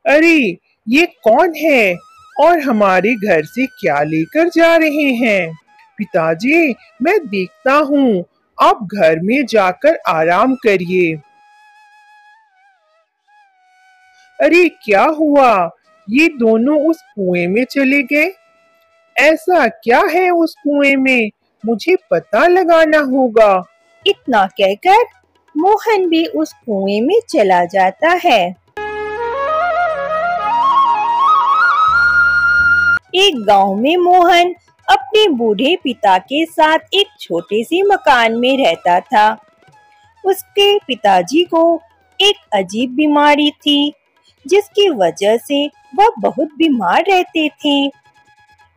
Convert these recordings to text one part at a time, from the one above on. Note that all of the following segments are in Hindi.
अरे, ये कौन है और हमारे घर से क्या लेकर जा रहे हैं? पिताजी, मैं देखता हूँ। आप घर में जाकर आराम करिए। अरे, क्या हुआ? ये दोनों उस कुएं में चले गए। ऐसा क्या है उस कुएं में? मुझे पता लगाना होगा। इतना कहकर मोहन भी उस कुएं में चला जाता है। एक गांव में मोहन अपने बूढ़े पिता के साथ एक छोटे से मकान में रहता था। उसके पिताजी को एक अजीब बीमारी थी, जिसकी वजह से वह बहुत बीमार रहते थे।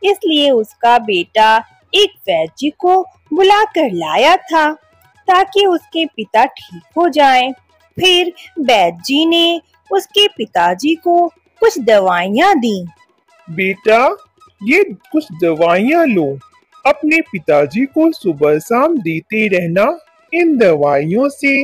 इसलिए उसका बेटा एक वैद्य जी को बुलाकर लाया था, ताकि उसके पिता ठीक हो जाएं। फिर वैद्य जी ने उसके पिताजी को कुछ दवाइयाँ दी। बेटा, ये कुछ दवाइयाँ लो। अपने पिताजी को सुबह शाम देते रहना। इन दवाइयों से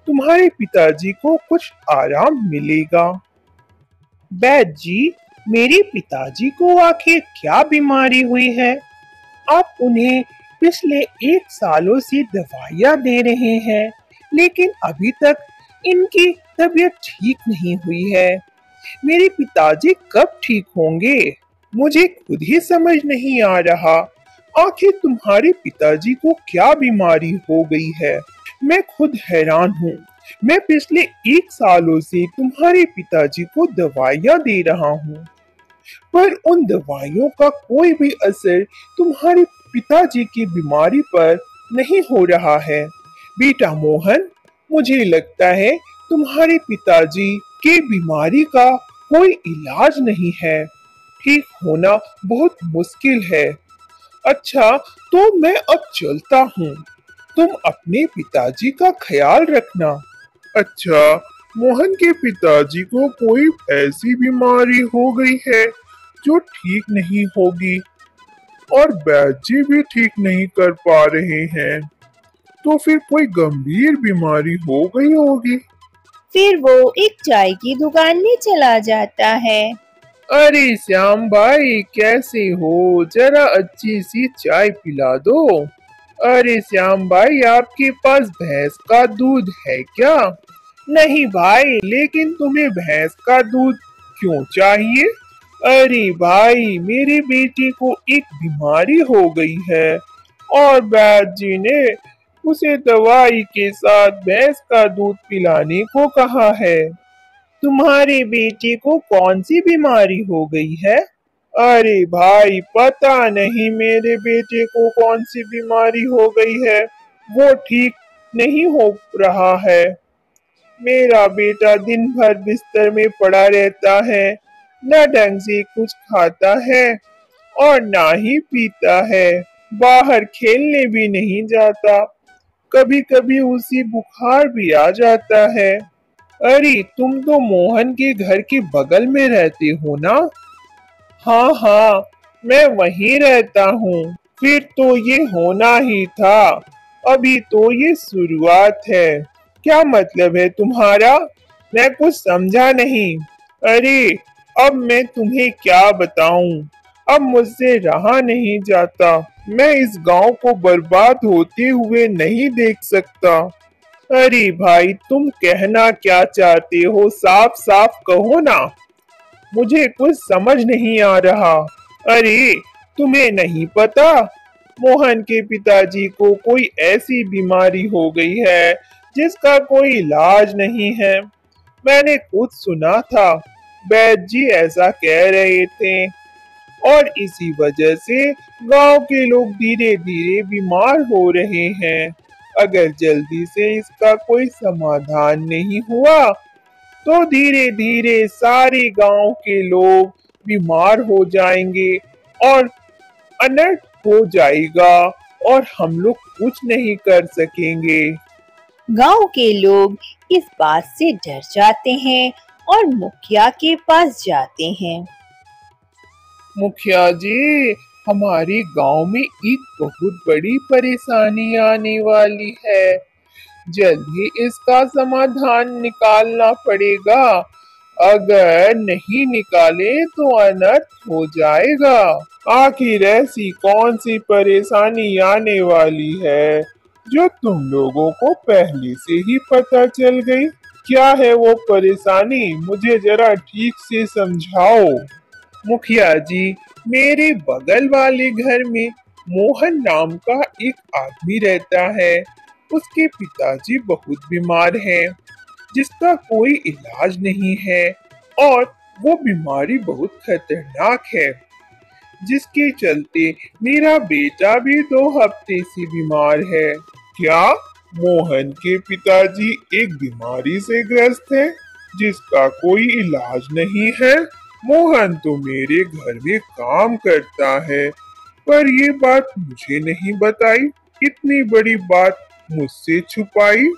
तुम्हारे पिताजी को कुछ आराम मिलेगा। वैद्य जी, मेरे पिताजी को आखिर क्या बीमारी हुई है? आप उन्हें पिछले 1 सालों से दवाइयाँ दे रहे हैं, लेकिन अभी तक इनकी तबीयत ठीक नहीं हुई है। मेरे पिताजी कब ठीक होंगे? मुझे खुद ही समझ नहीं आ रहा। आखिर तुम्हारे पिताजी को क्या बीमारी हो गई है? मैं खुद हैरान हूँ। मैं पिछले 1 सालों से तुम्हारे पिताजी को दवाइयाँ दे रहा हूँ, पर उन दवाइयों का कोई भी असर तुम्हारे पिताजी की बीमारी पर नहीं हो रहा है। बेटा मोहन, मुझे लगता है तुम्हारे पिताजी की बीमारी का कोई इलाज नहीं है। ठीक होना बहुत मुश्किल है। अच्छा, तो मैं अब चलता हूँ। तुम अपने पिताजी का ख्याल रखना। अच्छा, मोहन के पिताजी को कोई ऐसी बीमारी हो गई है जो ठीक नहीं होगी, और वैद्य जी भी ठीक नहीं कर पा रहे हैं। तो फिर कोई गंभीर बीमारी हो गई होगी। फिर वो एक चाय की दुकान में चला जाता है। अरे श्याम भाई, कैसे हो? जरा अच्छी सी चाय पिला दो। अरे श्याम भाई, आपके पास भैंस का दूध है क्या? नहीं भाई, लेकिन तुम्हें भैंस का दूध क्यों चाहिए? अरे भाई, मेरी बेटी को एक बीमारी हो गई है, और वैद्य जी ने उसे दवाई के साथ भैंस का दूध पिलाने को कहा है। तुम्हारी बेटी को कौन सी बीमारी हो गई है? अरे भाई, पता नहीं मेरे बेटे को कौन सी बीमारी हो गई है। वो ठीक नहीं हो रहा है। मेरा बेटा दिन भर बिस्तर में पड़ा रहता है, न ढंग से कुछ खाता है और ना ही पीता है। बाहर खेलने भी नहीं जाता। कभी कभी उसे बुखार भी आ जाता है। अरे, तुम तो मोहन के घर के बगल में रहते हो ना? हाँ हाँ, मैं वहीं रहता हूँ। फिर तो ये होना ही था। अभी तो ये शुरुआत है। क्या मतलब है तुम्हारा? मैं कुछ समझा नहीं। अरे, अब मैं तुम्हें क्या बताऊं? अब मुझसे रहा नहीं जाता। मैं इस गांव को बर्बाद होते हुए नहीं देख सकता। अरे भाई, तुम कहना क्या चाहते हो? साफ साफ कहो ना। मुझे कुछ समझ नहीं आ रहा। अरे, तुम्हें नहीं पता? मोहन के पिताजी को कोई ऐसी बीमारी हो गई है जिसका कोई इलाज नहीं है। मैंने खुद सुना था। वैद्य जी ऐसा कह रहे थे, और इसी वजह से गांव के लोग धीरे धीरे बीमार हो रहे हैं। अगर जल्दी से इसका कोई समाधान नहीं हुआ, तो धीरे धीरे सारे गांव के लोग बीमार हो जाएंगे और अनर्थ हो जाएगा, और हम लोग कुछ नहीं कर सकेंगे। गांव के लोग इस बात से डर जाते हैं और मुखिया के पास जाते हैं। मुखिया जी, हमारे गांव में एक बहुत बड़ी परेशानी आने वाली है। जल्द ही इसका समाधान निकालना पड़ेगा। अगर नहीं निकाले तो अनर्थ हो जाएगा। आखिर ऐसी कौन सी परेशानी आने वाली है जो तुम लोगों को पहले से ही पता चल गई? क्या है वो परेशानी, मुझे जरा ठीक से समझाओ। मुखिया जी, मेरे बगल वाले घर में मोहन नाम का एक आदमी रहता है। उसके पिताजी बहुत बीमार हैं, जिसका कोई इलाज नहीं है, और वो बीमारी बहुत खतरनाक है, जिसके चलते मेरा बेटा भी 2 हफ्ते से बीमार है। क्या मोहन के पिताजी एक बीमारी से ग्रस्त है जिसका कोई इलाज नहीं है? मोहन तो मेरे घर में काम करता है, पर ये बात मुझे नहीं बताई, इतनी बड़ी बात मुझसे छुपाई।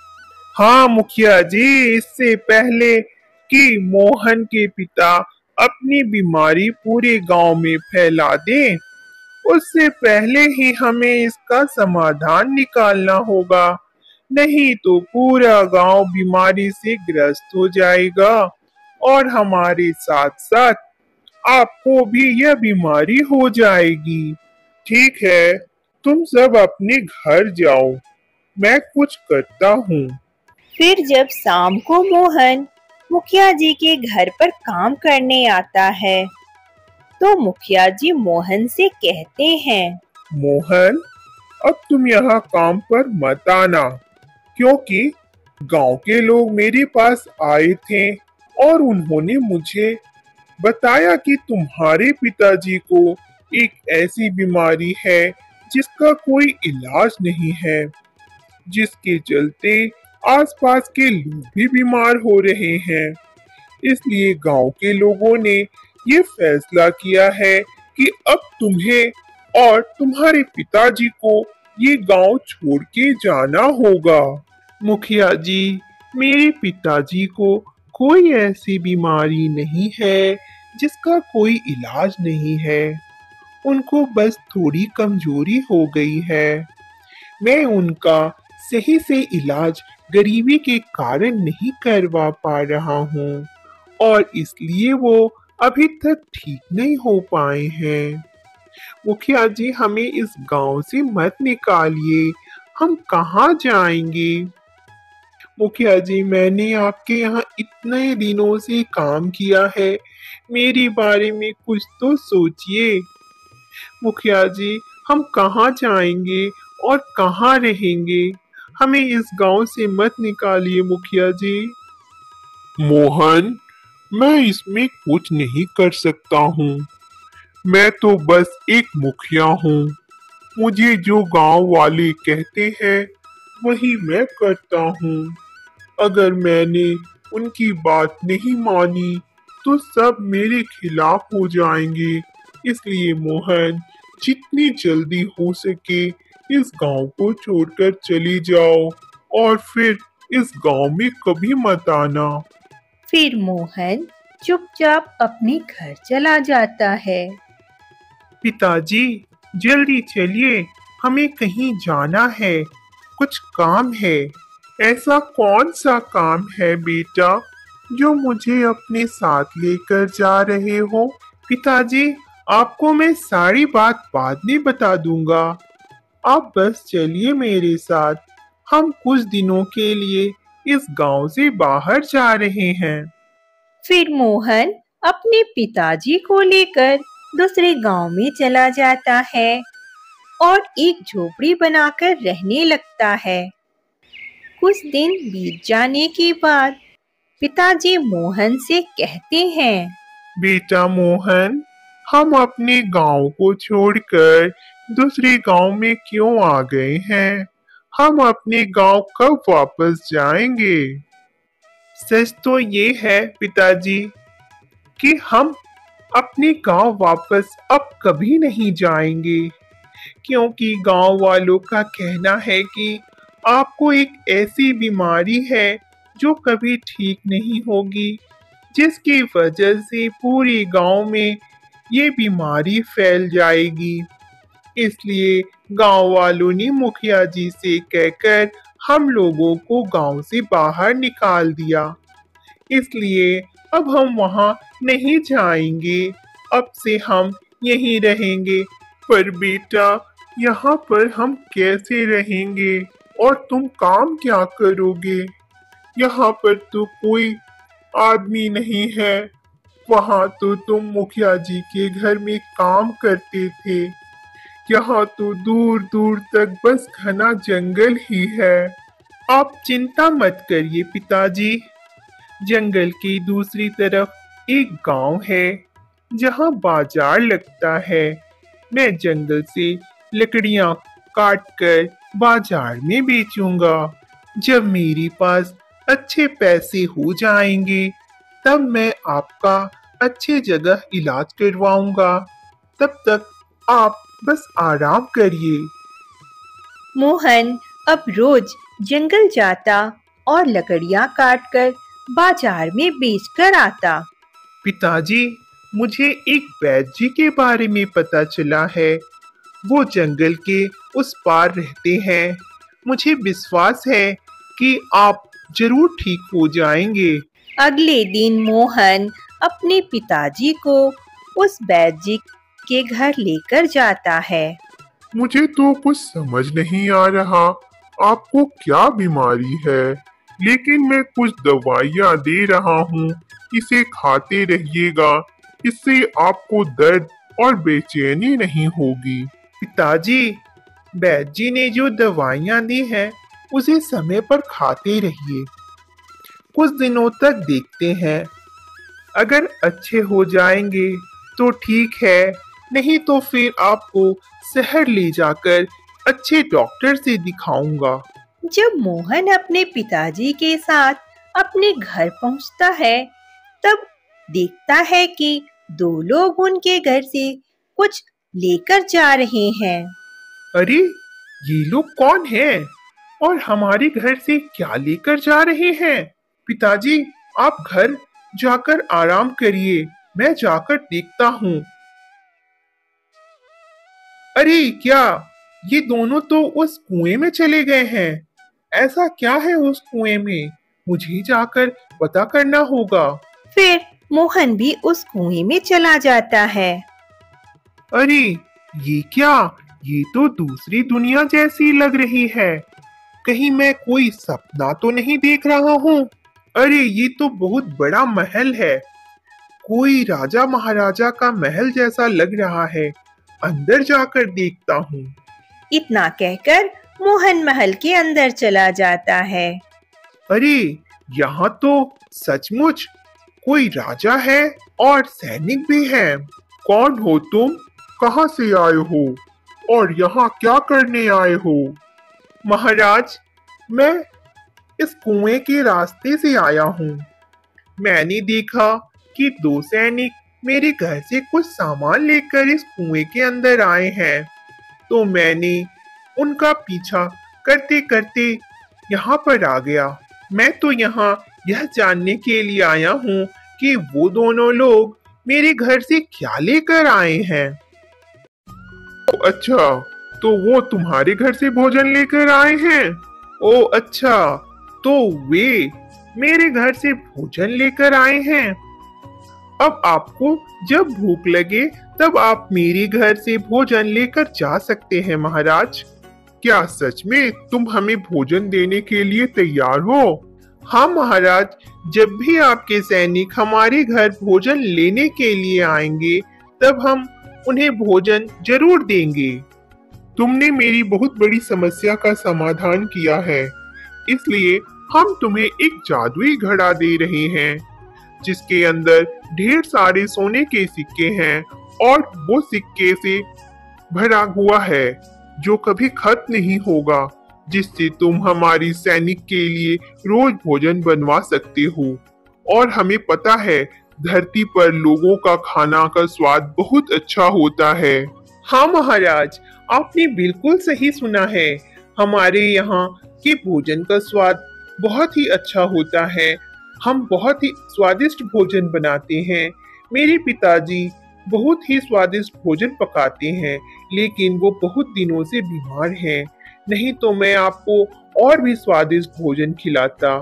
हाँ मुखिया जी, इससे पहले कि मोहन के पिता अपनी बीमारी पूरे गांव में फैला दें, उससे पहले ही हमें इसका समाधान निकालना होगा, नहीं तो पूरा गांव बीमारी से ग्रस्त हो जाएगा और हमारे साथ साथ आपको भी यह बीमारी हो जाएगी। ठीक है, तुम सब अपने घर जाओ, मैं कुछ करता हूँ। फिर जब शाम को मोहन मुखिया जी के घर पर काम करने आता है, तो मुखिया जी मोहन से कहते हैं, मोहन, अब तुम यहाँ काम पर मत आना, क्योंकि गांव के लोग मेरे पास आए थे और उन्होंने मुझे बताया कि तुम्हारे पिताजी को एक ऐसी बीमारी है जिसका कोई इलाज नहीं है, जिसके चलते आसपास के लोग भी बीमार हो रहे हैं। इसलिए गांव के लोगों ने ये फैसला किया है कि अब तुम्हें और तुम्हारे पिताजी को ये गांव छोड़ के जाना होगा। मुखिया जी, मेरे पिताजी को कोई ऐसी बीमारी नहीं है जिसका कोई इलाज नहीं है। उनको बस थोड़ी कमजोरी हो गई है। मैं उनका सही से इलाज गरीबी के कारण नहीं करवा पा रहा हूँ, और इसलिए वो अभी तक ठीक नहीं हो पाए हैं। मुखिया जी, हमें इस गांव से मत निकालिए, हम कहाँ जाएंगे? मुखिया जी, मैंने आपके यहाँ इतने दिनों से काम किया है, मेरे बारे में कुछ तो सोचिए। मुखिया जी, हम कहाँ जाएंगे और कहाँ रहेंगे? हमें इस गांव से मत निकालिए मुखिया जी। मोहन, मैं इसमें कुछ नहीं कर सकता हूँ। मैं तो बस एक मुखिया हूँ। मुझे जो गांव वाले कहते हैं वही मैं करता हूँ। अगर मैंने उनकी बात नहीं मानी तो सब मेरे खिलाफ हो जाएंगे। इसलिए मोहन, जितनी जल्दी हो सके इस गांव को छोड़कर चली जाओ और फिर इस गांव में कभी मत आना। फिर मोहन चुपचाप अपने घर चला जाता है। पिताजी, जल्दी चलिए, हमें कहीं जाना है, कुछ काम है। ऐसा कौन सा काम है बेटा जो मुझे अपने साथ लेकर जा रहे हो? पिताजी, आपको मैं सारी बात बाद में बता दूंगा। आप बस चलिए मेरे साथ, हम कुछ दिनों के लिए इस गांव से बाहर जा रहे हैं। फिर मोहन अपने पिताजी को लेकर दूसरे गांव में चला जाता है और एक झोपड़ी बनाकर रहने लगता है। कुछ दिन बीत जाने के बाद पिताजी मोहन से कहते हैं, बेटा मोहन, हम अपने गांव को छोड़कर दूसरे गांव में क्यों आ गए हैं? हम अपने गांव कब वापस जाएंगे? सच तो ये है पिताजी कि हम अपने गांव वापस अब कभी नहीं जाएंगे, क्योंकि गांव वालों का कहना है कि आपको एक ऐसी बीमारी है जो कभी ठीक नहीं होगी, जिसकी वजह से पूरे गांव में ये बीमारी फैल जाएगी। इसलिए गांव वालों ने मुखिया जी से कहकर हम लोगों को गांव से बाहर निकाल दिया। इसलिए अब हम वहाँ नहीं जाएंगे, अब से हम यहीं रहेंगे। पर बेटा, यहाँ पर हम कैसे रहेंगे और तुम काम क्या करोगे? यहाँ पर तो कोई आदमी नहीं है। वहाँ तो तुम मुखिया जी के घर में काम करते थे। यहाँ तो दूर दूर तक बस घना जंगल ही है। आप चिंता मत करिए पिताजी, जंगल की दूसरी तरफ एक गांव है जहाँ बाजार लगता है। मैं जंगल से लकड़ियाँ काट कर बाजार में बेचूंगा। जब मेरे पास अच्छे पैसे हो जाएंगे तब मैं आपका अच्छे जगह इलाज करवाऊंगा। तब तक आप बस आराम करिए। मोहन अब रोज जंगल जाता और लकड़ियां काटकर बाजार में बेचकर आता। पिताजी, मुझे एक वैद्य जी के बारे में पता चला है। वो जंगल के उस पार रहते हैं। मुझे विश्वास है कि आप जरूर ठीक हो जाएंगे। अगले दिन मोहन अपने पिताजी को उस वैद्य जी के घर लेकर जाता है। मुझे तो कुछ समझ नहीं आ रहा, आपको क्या बीमारी है, लेकिन मैं कुछ दवाइयाँ दे रहा हूँ, इसे खाते रहिएगा। इससे आपको दर्द और बेचैनी नहीं होगी। पिताजी, वैद्य जी ने जो दवाइयाँ दी हैं उसे समय पर खाते रहिए। कुछ दिनों तक देखते हैं, अगर अच्छे हो जाएंगे तो ठीक है, नहीं तो फिर आपको शहर ले जाकर अच्छे डॉक्टर से दिखाऊंगा। जब मोहन अपने पिताजी के साथ अपने घर पहुंचता है तब देखता है कि दो लोग उनके घर से कुछ लेकर जा रहे हैं। अरे, ये लोग कौन हैं और हमारे घर से क्या लेकर जा रहे हैं? पिताजी, आप घर जाकर आराम करिए, मैं जाकर देखता हूँ। अरे क्या, ये दोनों तो उस कुएं में चले गए हैं। ऐसा क्या है उस कुएं में? मुझे जाकर पता करना होगा। फिर मोहन भी उस कुएं में चला जाता है। अरे ये क्या, ये तो दूसरी दुनिया जैसी लग रही है। कहीं मैं कोई सपना तो नहीं देख रहा हूँ? अरे ये तो बहुत बड़ा महल है, कोई राजा महाराजा का महल जैसा लग रहा है। अंदर जाकर देखता हूँ। इतना कहकर मोहन महल के अंदर चला जाता है। अरे यहाँ तो सचमुच कोई राजा है और सैनिक भी है। कौन हो तुम, कहाँ से आए हो और यहाँ क्या करने आए हो? महाराज, मैं इस कुएं के रास्ते से आया हूँ। मैंने देखा कि दो सैनिक मेरे घर से कुछ सामान लेकर इस कुएं के अंदर आए हैं, तो मैंने उनका पीछा करते करते यहाँ पर आ गया। मैं तो यहाँ यह जानने के लिए आया हूँ कि वो दोनों लोग मेरे घर से क्या लेकर आए हैं। अच्छा, तो वो तुम्हारे घर से भोजन लेकर आए हैं? ओ अच्छा, तो वे मेरे घर से भोजन लेकर आए हैं। अब आपको जब भूख लगे तब आप मेरे घर से भोजन लेकर जा सकते हैं महाराज। क्या सच में तुम हमें भोजन देने के लिए तैयार हो? हाँ महाराज, जब भी आपके सैनिक हमारे घर भोजन लेने के लिए आएंगे तब हम उन्हें भोजन जरूर देंगे। तुमने मेरी बहुत बड़ी समस्या का समाधान किया है, इसलिए हम तुम्हें एक जादुई घड़ा दे रहे हैं जिसके अंदर ढेर सारे सोने के सिक्के हैं और वो सिक्के से भरा हुआ है जो कभी खत्म नहीं होगा, जिससे तुम हमारी सैनिक के लिए रोज भोजन बनवा सकते हो। और हमें पता है धरती पर लोगों का खाना का स्वाद बहुत अच्छा होता है। हाँ महाराज, आपने बिल्कुल सही सुना है। हमारे यहाँ के भोजन का स्वाद बहुत ही अच्छा होता है। हम बहुत ही स्वादिष्ट भोजन बनाते हैं। मेरे पिताजी बहुत ही स्वादिष्ट भोजन पकाते हैं, लेकिन वो बहुत दिनों से बीमार हैं। नहीं तो मैं आपको और भी स्वादिष्ट भोजन खिलाता।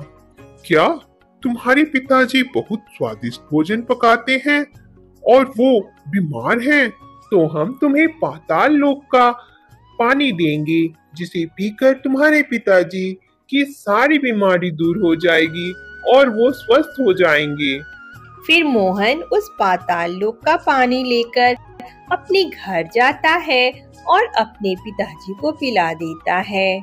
क्या तुम्हारे पिताजी बहुत स्वादिष्ट भोजन पकाते हैं और वो बीमार हैं, तो हम तुम्हें पाताल लोक का पानी देंगे, जिसे पीकर तुम्हारे पिताजी की सारी बीमारी दूर हो जाएगी और वो स्वस्थ हो जाएंगे। फिर मोहन उस पाताल लोक का पानी लेकर अपने घर जाता है और अपने पिताजी को पिला देता है।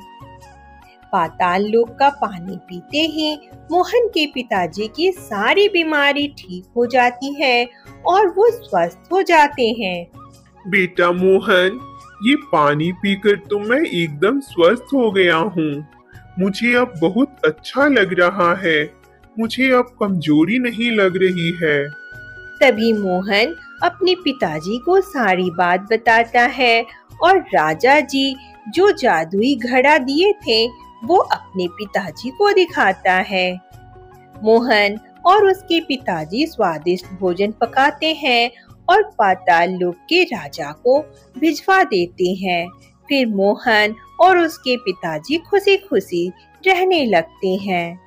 पाताल लोक का पानी पीते ही मोहन के पिताजी की सारी बीमारी ठीक हो जाती है और वो स्वस्थ हो जाते हैं। बेटा मोहन, ये पानी पीकर तो मैं एकदम स्वस्थ हो गया हूँ। मुझे अब बहुत अच्छा लग रहा है। मुझे अब कमजोरी नहीं लग रही है। तभी मोहन अपने पिताजी को सारी बात बताता है और राजा जी जो जादुई घड़ा दिए थे वो अपने पिताजी को दिखाता है। मोहन और उसके पिताजी स्वादिष्ट भोजन पकाते हैं और पाताल लोक के राजा को भिजवा देते हैं। फिर मोहन और उसके पिताजी खुशी खुशी रहने लगते हैं।